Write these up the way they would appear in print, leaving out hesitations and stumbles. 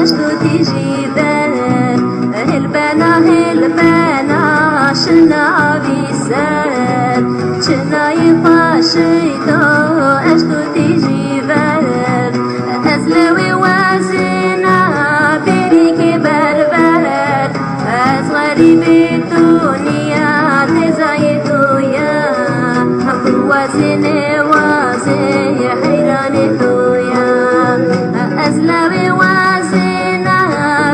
اشتو تيجي بال هلبنا شنا بيسال شنا يفاشيتو اشتو تيجي بال ازلوي وازنا بريكي بربال از غريبي الدنيا تزايدو يا وازني وازي حيراني يا ازلوي وازنا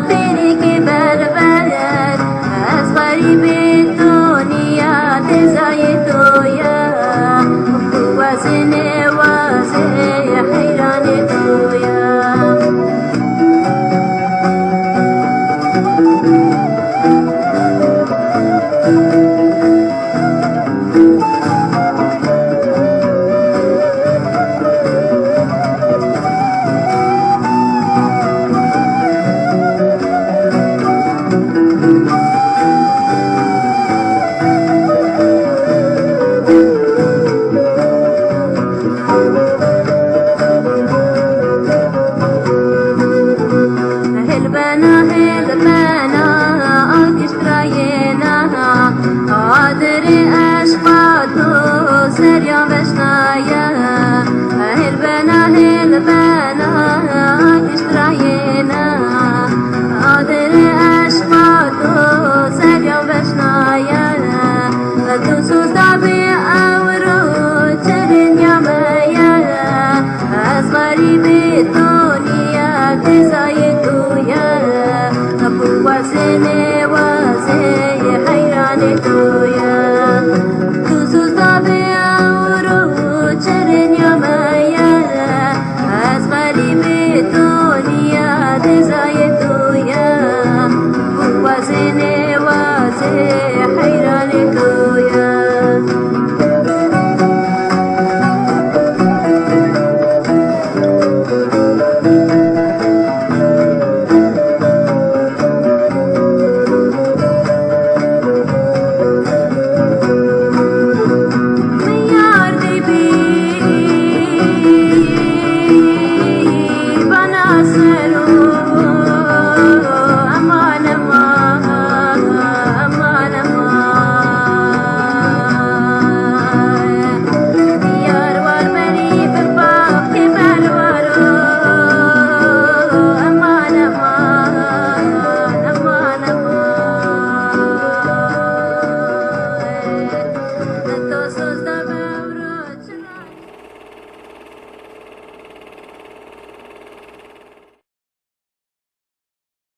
بريكي بربال از غريبي الدنيا تزايدو يا وازني وازي حيراني يا هلبنا اكشتراينا قادري اشقاتو سريا بشنايا هلبنا اكشتراينا قادري اشقاتو سريا بشنايا تسوس دابي اورو ترين يا مايا از غريبي الدنيا تزايدو يا وازني